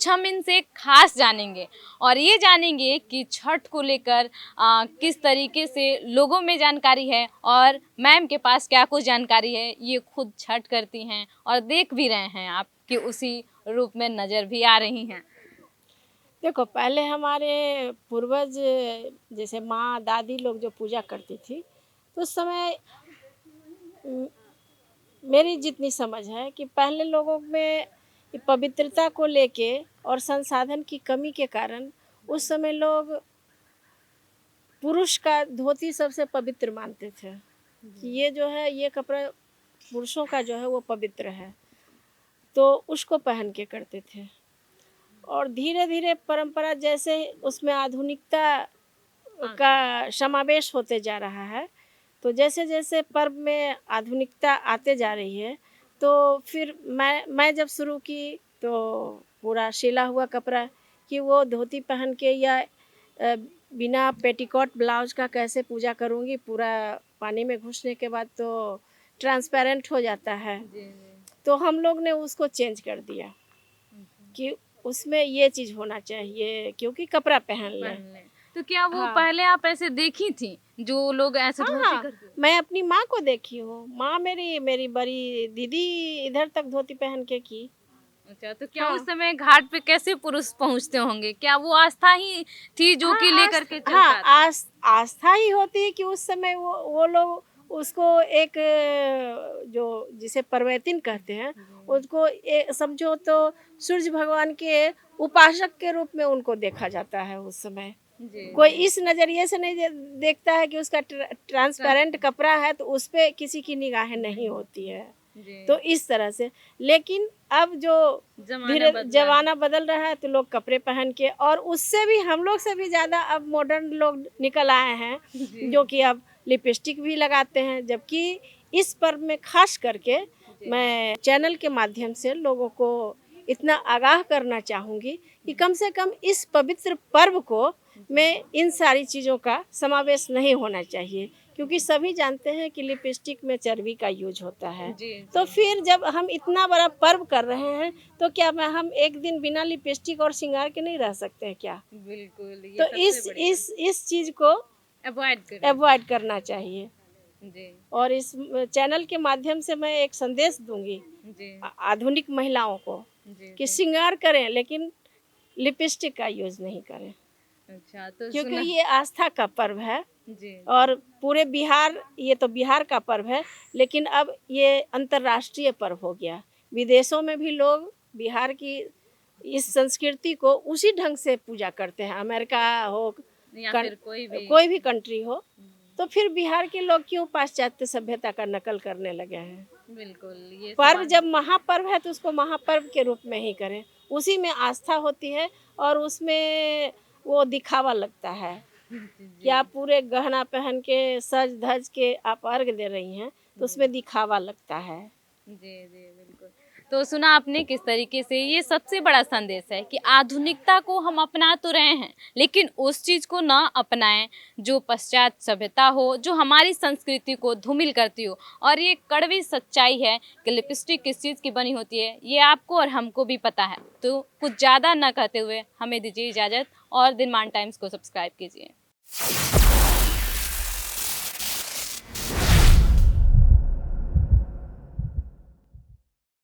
कुछ हम इनसे खास जानेंगे और ये जानेंगे कि छठ को लेकर किस तरीके से लोगों में जानकारी है और मैम के पास क्या कुछ जानकारी है। ये खुद छठ करती हैं और देख भी रहे हैं आप कि उसी रूप में नज़र भी आ रही हैं। देखो, पहले हमारे पूर्वज जैसे माँ दादी लोग जो पूजा करती थी, तो उस समय म, मेरी जितनी समझ है कि पहले लोगों में ये पवित्रता को लेके और संसाधन की कमी के कारण उस समय लोग पुरुष का धोती सबसे पवित्र मानते थे कि ये जो है ये कपड़ा पुरुषों का जो है वो पवित्र है, तो उसको पहन के करते थे। और धीरे धीरे परंपरा जैसे उसमें आधुनिकता का समावेश होते जा रहा है, तो जैसे जैसे पर्व में आधुनिकता आते जा रही है, तो फिर मैं जब शुरू की तो पूरा सिला हुआ कपड़ा कि वो धोती पहन के या बिना पेटीकोट ब्लाउज का कैसे पूजा करूँगी, पूरा पानी में घुसने के बाद तो ट्रांसपेरेंट हो जाता है। तो हम लोग ने उसको चेंज कर दिया कि उसमें ये चीज़ होना चाहिए क्योंकि कपड़ा पहन लें। तो क्या वो हाँ। पहले आप ऐसे देखी थी जो लोग ऐसे धोती हाँ, करते? मैं अपनी माँ को देखी हूँ। माँ मेरी मेरी बड़ी दीदी इधर तक धोती पहन के की। अच्छा, तो क्या उस हाँ। समय घाट पे कैसे पुरुष पहुंचते होंगे? क्या वो आस्था ही थी जो कि लेकर के चलता था? आस्था ही होती है कि उस समय वो लोग उसको एक जो जिसे परवैतिन कहते हैं, उसको समझो तो सूर्य भगवान के उपासक के रूप में उनको देखा जाता है उस समय। जी कोई जी इस नज़रिए से नहीं देखता है कि उसका ट्रांसपेरेंट कपड़ा है तो उस पे किसी की निगाहें नहीं होती है। जी। तो इस तरह से, लेकिन अब जो धीरे ज़माना बदल रहा है तो लोग कपड़े पहन के और उससे भी हम लोग से भी ज़्यादा अब मॉडर्न लोग निकल आए हैं जो कि अब लिपस्टिक भी लगाते हैं। जबकि इस पर्व में खास करके मैं चैनल के माध्यम से लोगों को इतना आगाह करना चाहूँगी कि कम से कम इस पवित्र पर्व को में इन सारी चीज़ों का समावेश नहीं होना चाहिए, क्योंकि सभी जानते हैं कि लिपस्टिक में चर्बी का यूज होता है। तो फिर जब हम इतना बड़ा पर्व कर रहे हैं तो क्या हम एक दिन बिना लिपस्टिक और श्रृंगार के नहीं रह सकते हैं क्या? बिल्कुल, ये तो सबसे बड़ी इस चीज़ को अवॉइड अवॉइड करना चाहिए। जी और इस चैनल के माध्यम से मैं एक संदेश दूंगी जी आधुनिक महिलाओं को जी कि जी। श्रृंगार करें लेकिन लिपस्टिक का यूज नहीं करें, अच्छा, तो क्योंकि सुना। ये आस्था का पर्व है। जी और पूरे बिहार, ये तो बिहार का पर्व है, लेकिन अब ये अंतर्राष्ट्रीय पर्व हो गया। विदेशों में भी लोग बिहार की इस संस्कृति को उसी ढंग से पूजा करते हैं। अमेरिका हो, या फिर कोई भी कंट्री हो, तो फिर बिहार के लोग क्यों पाश्चात्य सभ्यता का नकल करने लगे हैं? बिल्कुल ये पर्व समाज। जब महापर्व है तो उसको महापर्व के रूप में ही करें। उसी में आस्था होती है और उसमें वो दिखावा लगता है कि जी आप पूरे गहना पहन के सज धज के आप अर्घ दे रही हैं, तो उसमें दिखावा लगता है। जी जी बिल्कुल। तो सुना आपने किस तरीके से ये सबसे बड़ा संदेश है कि आधुनिकता को हम अपना तो रहे हैं लेकिन उस चीज़ को ना अपनाएं जो पश्चात सभ्यता हो, जो हमारी संस्कृति को धूमिल करती हो। और ये कड़वी सच्चाई है कि लिपस्टिक किस चीज़ की बनी होती है ये आपको और हमको भी पता है। तो कुछ ज़्यादा ना कहते हुए हमें दीजिए इजाज़त और दिनमान टाइम्स को सब्सक्राइब कीजिए।